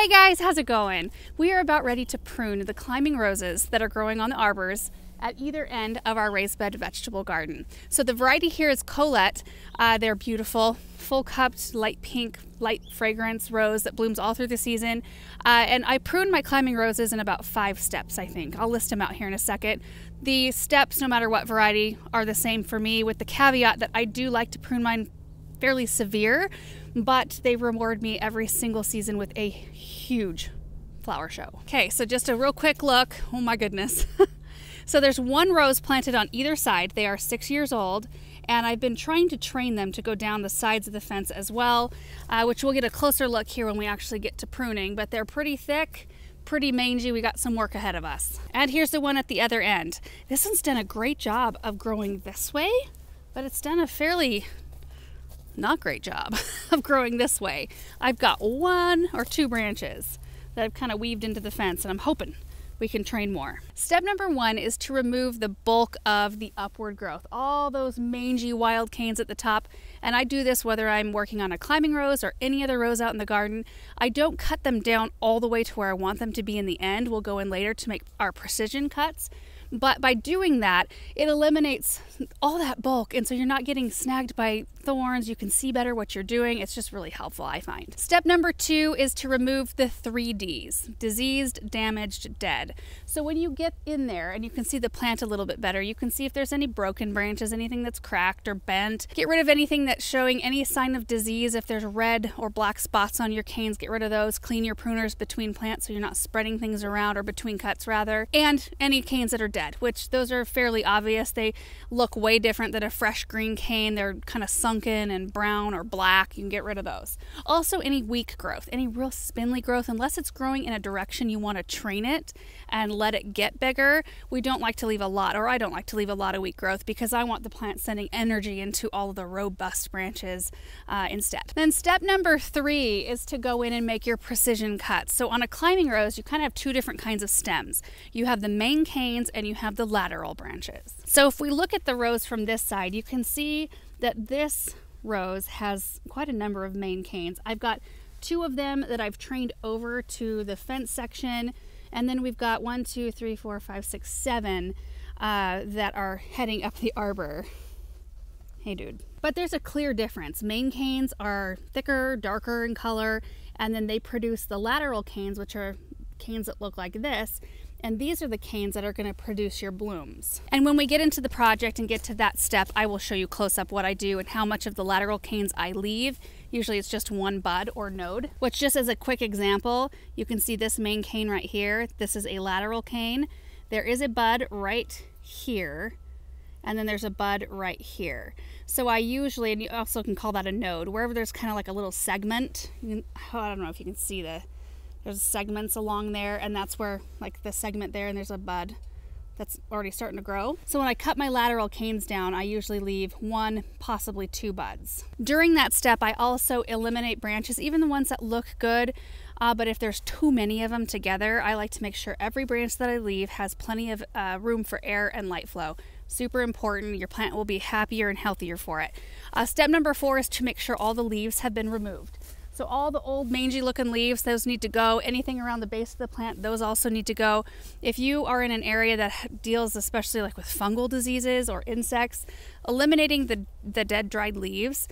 Hey guys, how's it going? We are about ready to prune the climbing roses that are growing on the arbors at either end of our raised bed vegetable garden. So the variety here is Colette. They're beautiful, full cupped, light pink, light fragrance rose that blooms all through the season. And I prune my climbing roses in about 5 steps, I think. I'll list them out here in a second. The steps, no matter what variety, are the same for me, with the caveat that I do like to prune mine fairly severe, but they reward me every single season with a huge flower show. Okay, so just a real quick look. Oh my goodness. So there's one rose planted on either side. They are 6 years old, and I've been trying to train them to go down the sides of the fence as well, which we'll get a closer look here when we actually get to pruning, but they're pretty thick, pretty mangy. We got some work ahead of us. And here's the one at the other end. This one's done a great job of growing this way, but it's done a fairly not great job of growing this way. I've got 1 or 2 branches that I've kind of weaved into the fence, and I'm hoping we can train more. Step number 1 is to remove the bulk of the upward growth, all those mangy wild canes at the top. And I do this whether I'm working on a climbing rose or any other rose out in the garden. I don't cut them down all the way to where I want them to be in the end. We'll go in later to make our precision cuts. But by doing that, it eliminates all that bulk, and so you're not getting snagged by thorns. You can see better what you're doing. It's just really helpful, I find. Step number 2 is to remove the 3 Ds: diseased, damaged, dead. So when you get in there and you can see the plant a little bit better, you can see if there's any broken branches, anything that's cracked or bent. Get rid of anything that's showing any sign of disease. If there's red or black spots on your canes, get rid of those. Clean your pruners between plants so you're not spreading things around, or between cuts rather. And any canes that are dead, which those are fairly obvious. They look way different than a fresh green cane. They're kind of sunken and brown or black. You can get rid of those. Also, any weak growth, any real spindly growth, unless it's growing in a direction you want to train it and let it get bigger, we don't like to leave a lot, or I don't like to leave a lot of weak growth, because I want the plant sending energy into all of the robust branches instead. Then step number 3 is to go in and make your precision cuts. So on a climbing rose, you kind of have 2 different kinds of stems. You have the main canes and you have the lateral branches. So if we look at the rose from this side, you can see that this rose has quite a number of main canes. I've got 2 of them that I've trained over to the fence section, and then we've got 1, 2, 3, 4, 5, 6, 7 that are heading up the arbor. Hey dude. But there's a clear difference. Main canes are thicker, darker in color, and then they produce the lateral canes, which are canes that look like this. And these are the canes that are going to produce your blooms. And when we get into the project and get to that step, I will show you close up what I do and how much of the lateral canes I leave. Usually it's just 1 bud or node, which, just as a quick example, you can see this main cane right here. This is a lateral cane. There is a bud right here, and then there's a bud right here. So I usually, and you also can call that a node, wherever there's kind of like a little segment. I don't know if you can see there's segments along there, and that's where, like the segment there, and there's a bud that's already starting to grow. So when I cut my lateral canes down, I usually leave 1, possibly 2 buds. During that step, I also eliminate branches, even the ones that look good, but if there's too many of them together, I like to make sure every branch that I leave has plenty of room for air and light flow. Super important. Your plant will be happier and healthier for it. Step number 4 is to make sure all the leaves have been removed. So all the old mangy looking leaves, those need to go. Anything around the base of the plant, those also need to go. If you are in an area that deals especially like with fungal diseases or insects, eliminating the dead dried leaves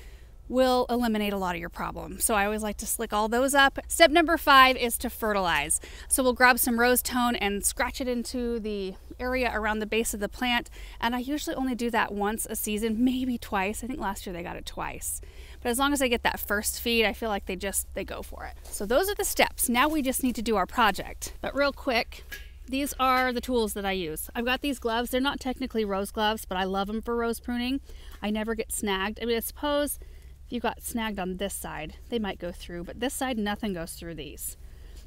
will eliminate a lot of your problems. So I always like to slick all those up. Step number 5 is to fertilize. So we'll grab some rose tone and scratch it into the area around the base of the plant. And I usually only do that once a season, maybe twice. I think last year they got it twice. But as long as I get that first feed, I feel like they go for it. So those are the steps. Now we just need to do our project. But real quick, these are the tools that I use. I've got these gloves. They're not technically rose gloves, but I love them for rose pruning. I never get snagged. I mean, I suppose if you got snagged on this side, they might go through, but this side, nothing goes through these.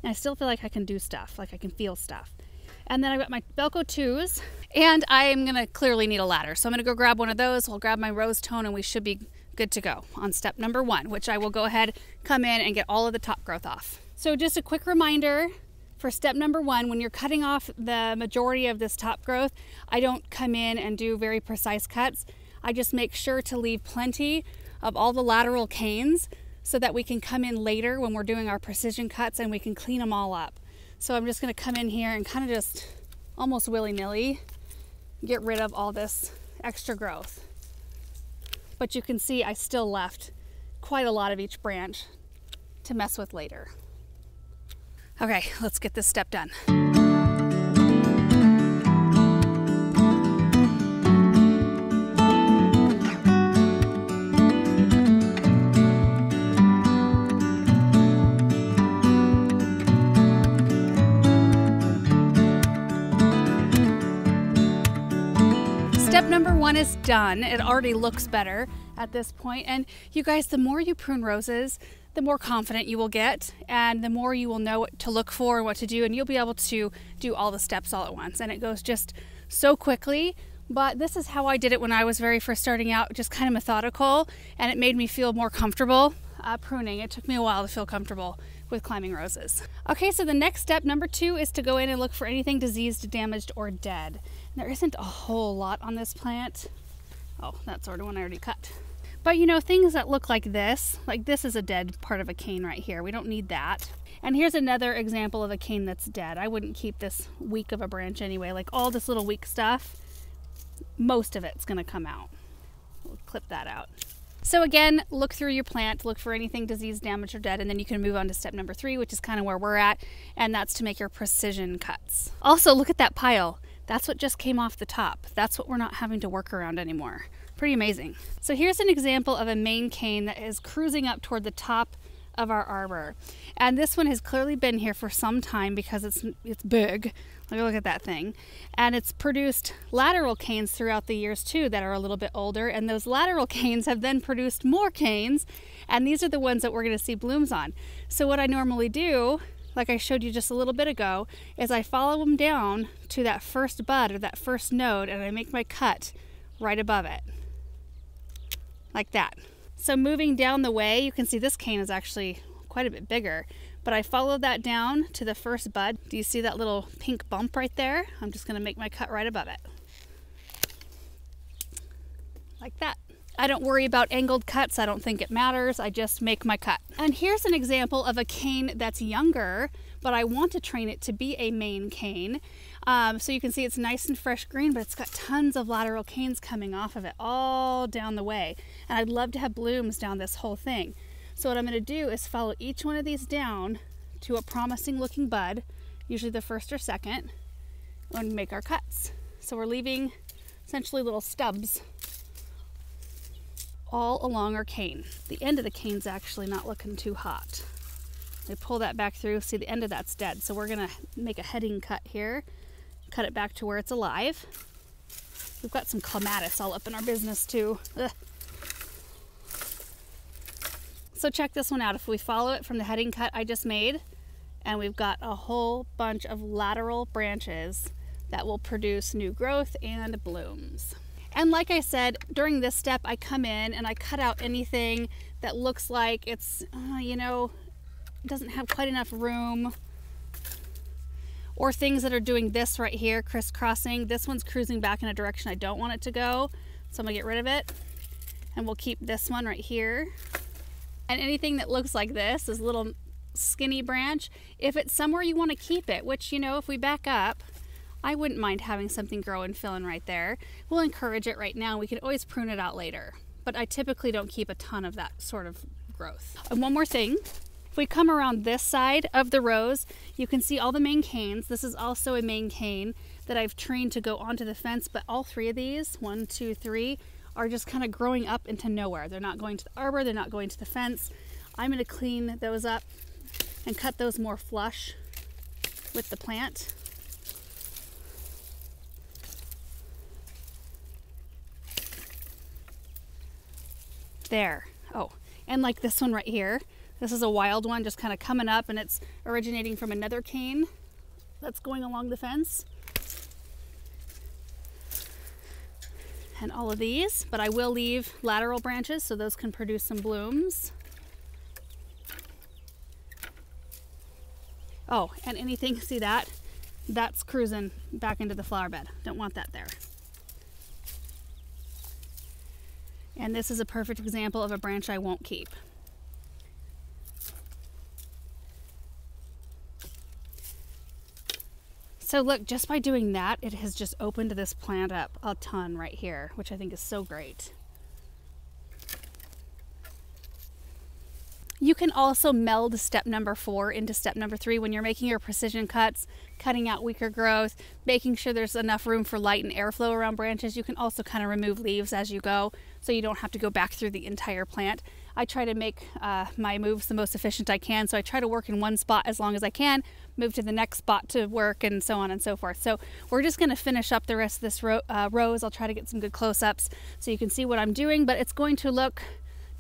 And I still feel like I can do stuff, like I can feel stuff. And then I've got my Velcro 2s, and I am gonna clearly need a ladder. So I'm gonna go grab one of those. We'll grab my rose tone, and we should be good to go on step number 1, which I will go ahead, come in and get all of the top growth off. So just a quick reminder for step number 1, when you're cutting off the majority of this top growth, I don't come in and do very precise cuts. I just make sure to leave plenty of all the lateral canes so that we can come in later when we're doing our precision cuts and we can clean them all up. So I'm just going to come in here and kind of just almost willy-nilly get rid of all this extra growth. But you can see I still left quite a lot of each branch to mess with later. Okay, let's get this step done. Step number 1 is done. It already looks better at this point. And you guys, the more you prune roses, the more confident you will get, and the more you will know what to look for and what to do, and you'll be able to do all the steps all at once. And it goes just so quickly. But this is how I did it when I was very first starting out, just kind of methodical, and it made me feel more comfortable pruning. It took me a while to feel comfortable with climbing roses. Okay, so the next step, number 2, is to go in and look for anything diseased, damaged, or dead. There isn't a whole lot on this plant. Oh, that's sort of one I already cut. But you know, things that look like this is a dead part of a cane right here. We don't need that. And here's another example of a cane that's dead. I wouldn't keep this weak of a branch anyway. Like all this little weak stuff, most of it's gonna come out. We'll clip that out. So again, look through your plant, look for anything diseased, damaged, or dead, and then you can move on to step number 3, which is kind of where we're at, and that's to make your precision cuts. Also, look at that pile. That's what just came off the top. That's what we're not having to work around anymore. Pretty amazing. So here's an example of a main cane that is cruising up toward the top of our arbor. And this one has clearly been here for some time because it's big. Look at that thing. And it's produced lateral canes throughout the years too that are a little bit older, and those lateral canes have then produced more canes, and these are the ones that we're going to see blooms on. So what I normally do, like I showed you just a little bit ago, is I follow them down to that first bud or that first node, and I make my cut right above it. Like that. So moving down the way, you can see this cane is actually quite a bit bigger, but I followed that down to the first bud. Do you see that little pink bump right there? I'm just going to make my cut right above it. Like that. I don't worry about angled cuts. I don't think it matters. I just make my cut. And here's an example of a cane that's younger, but I want to train it to be a main cane. So you can see it's nice and fresh green, but it's got tons of lateral canes coming off of it all down the way. And I'd love to have blooms down this whole thing. So what I'm going to do is follow each one of these down to a promising looking bud, usually the first or second, and make our cuts. So we're leaving essentially little stubs all along our cane. The end of the cane's actually not looking too hot. I pull that back through, see the end of that's dead. So we're gonna make a heading cut here, cut it back to where it's alive. We've got some clematis all up in our business too. Ugh. So check this one out. If we follow it from the heading cut I just made, and we've got a whole bunch of lateral branches that will produce new growth and blooms. And like I said, during this step, I come in and I cut out anything that looks like it's, you know, doesn't have quite enough room, or things that are doing this right here, crisscrossing. This one's cruising back in a direction I don't want it to go, so I'm gonna get rid of it. And we'll keep this one right here. And anything that looks like this little skinny branch, if it's somewhere you want to keep it, which, you know, if we back up, I wouldn't mind having something grow and fill in right there. We'll encourage it right now. We can always prune it out later, but I typically don't keep a ton of that sort of growth. And one more thing, if we come around this side of the rows, you can see all the main canes. This is also a main cane that I've trained to go onto the fence, but all 3 of these, 1, 2, 3, are just kind of growing up into nowhere. They're not going to the arbor, they're not going to the fence. I'm going to clean those up and cut those more flush with the plant. There. Oh, and like this one right here, this is a wild one just kind of coming up, and it's originating from another cane that's going along the fence. And all of these, but I will leave lateral branches so those can produce some blooms. Oh, and anything, see that? That's cruising back into the flower bed. Don't want that there. And this is a perfect example of a branch I won't keep. So look, just by doing that, it has just opened this plant up a ton right here, which I think is so great. You can also meld step number 4 into step number 3 when you're making your precision cuts, cutting out weaker growth, making sure there's enough room for light and airflow around branches. You can also kind of remove leaves as you go, so you don't have to go back through the entire plant. I try to make my moves the most efficient I can, so I try to work in one spot as long as I can, move to the next spot to work, and so on and so forth. So we're just going to finish up the rest of this rose. I'll try to get some good close-ups so you can see what I'm doing, but it's going to look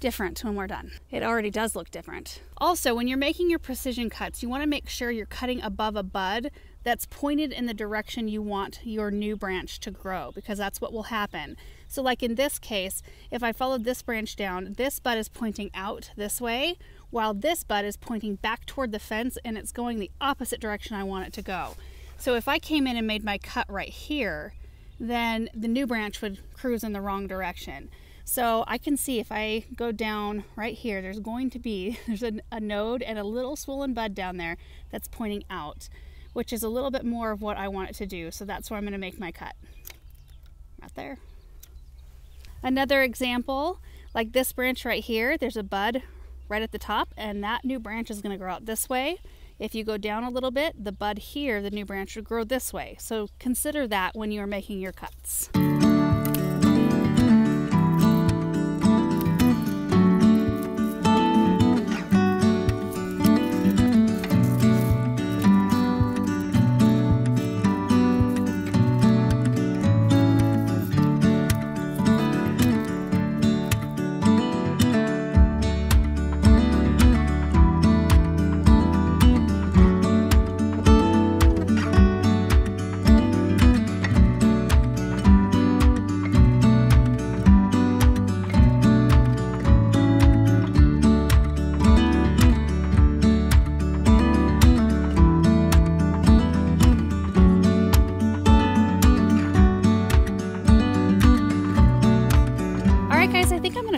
different when we're done. It already does look different. Also, when you're making your precision cuts, you want to make sure you're cutting above a bud that's pointed in the direction you want your new branch to grow, because that's what will happen. So like in this case, if I followed this branch down, this bud is pointing out this way, while this bud is pointing back toward the fence, and it's going the opposite direction I want it to go. So if I came in and made my cut right here, then the new branch would cruise in the wrong direction. So I can see if I go down right here, there's a node and a little swollen bud down there that's pointing out, which is a little bit more of what I want it to do. So that's where I'm going to make my cut. Right there. Another example, like this branch right here, there's a bud right at the top, and that new branch is going to grow out this way. If you go down a little bit, the bud here, the new branch, would grow this way. So consider that when you are making your cuts.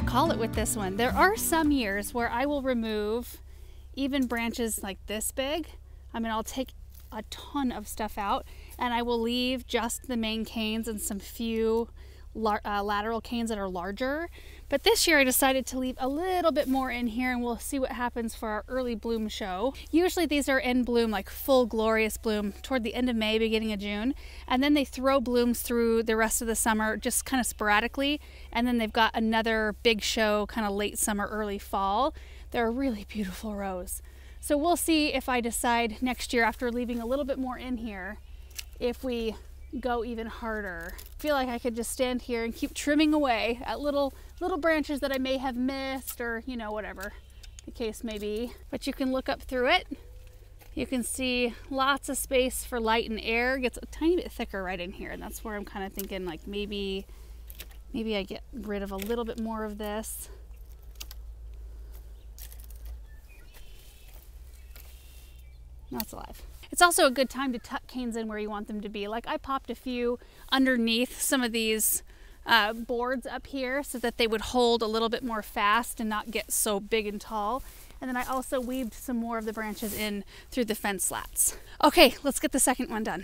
Call it with this one. There are some years where I will remove even branches like this big. I mean, I'll take a ton of stuff out and I will leave just the main canes and some few lateral canes that are larger. But this year I decided to leave a little bit more in here, and we'll see what happens for our early bloom show. Usually these are in bloom, like full glorious bloom, toward the end of May, beginning of June, and then they throw blooms through the rest of the summer just kind of sporadically, and then they've got another big show kind of late summer, early fall. They're a really beautiful rose. So we'll see if I decide next year, after leaving a little bit more in here, if we go even harder. I feel like I could just stand here and keep trimming away at little branches that I may have missed, or you know, whatever the case may be. But you can look up through it. You can see lots of space for light and air. It gets a tiny bit thicker right in here, and that's where I'm kind of thinking like maybe I get rid of a little bit more of this. That's alive. It's also a good time to tuck canes in where you want them to be. Like I popped a few underneath some of these boards up here so that they would hold a little bit more fast and not get so big and tall. And then I also weaved some more of the branches in through the fence slats. Okay, let's get the second one done.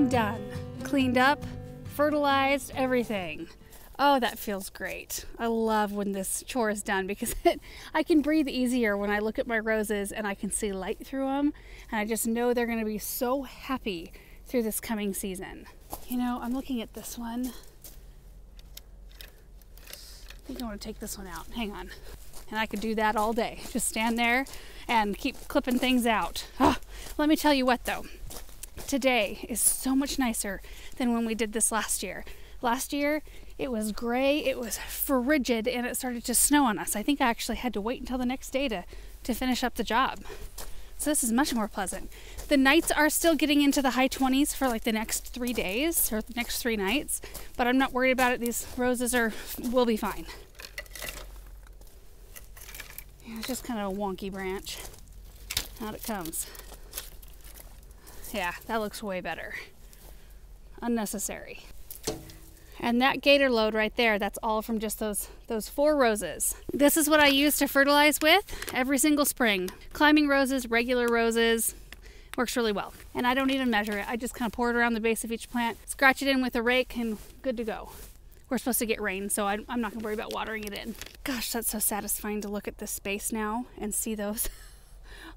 I'm done. Cleaned up, fertilized, everything. Oh, that feels great. I love when this chore is done because I can breathe easier when I look at my roses and I can see light through them. And I just know they're going to be so happy through this coming season. You know, I'm looking at this one. I think I want to take this one out. Hang on. And I could do that all day. Just stand there and keep clipping things out. Oh, let me tell you what though. Today is so much nicer than when we did this last year. Last year, it was gray, it was frigid, and it started to snow on us. I think I actually had to wait until the next day to finish up the job. So this is much more pleasant. The nights are still getting into the high 20s for like the next 3 days or the next 3 nights, but I'm not worried about it. These roses will be fine. Yeah, it's just kind of a wonky branch. Out it comes. Yeah, that looks way better. Unnecessary. And that gator load right there, that's all from just those 4 roses. This is what I use to fertilize with every single spring. Climbing roses, regular roses, works really well. And I don't even measure it. I just kind of pour it around the base of each plant, scratch it in with a rake, and good to go. We're supposed to get rain, so I'm not gonna worry about watering it in. Gosh, that's so satisfying to look at this space now and see those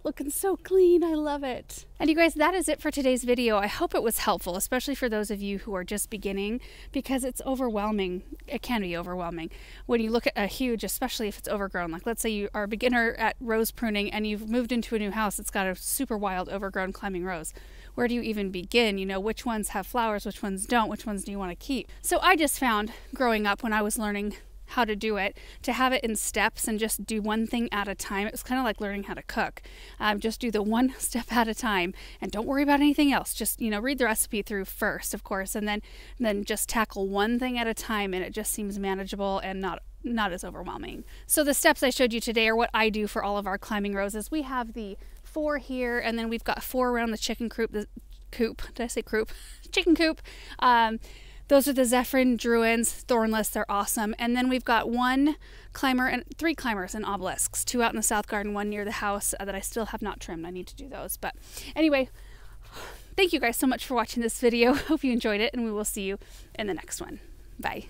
looking so clean. I love it. And you guys, that is it for today's video. I hope it was helpful, especially for those of you who are just beginning, because it's overwhelming. It can be overwhelming when you look at a huge, especially if it's overgrown. Like let's say you are a beginner at rose pruning and you've moved into a new house that's got a super wild overgrown climbing rose. Where do you even begin? You know, which ones have flowers, which ones don't, which ones do you want to keep? So I just found growing up when I was learning how to do it, to have it in steps and just do one thing at a time. It was kind of like learning how to cook. Just do the one step at a time and don't worry about anything else. Just, you know, read the recipe through first, of course, and then just tackle one thing at a time, and it just seems manageable and not as overwhelming. So the steps I showed you today are what I do for all of our climbing roses. We have the 4 here, and then we've got 4 around the chicken coop. Did I say croup? Chicken coop. Those are the Zephyrin Druins, thornless, they're awesome. And then we've got 1 climber and 3 climbers and obelisks, 2 out in the south garden, 1 near the house that I still have not trimmed. I need to do those. But anyway, thank you guys so much for watching this video. Hope you enjoyed it, and we will see you in the next one. Bye.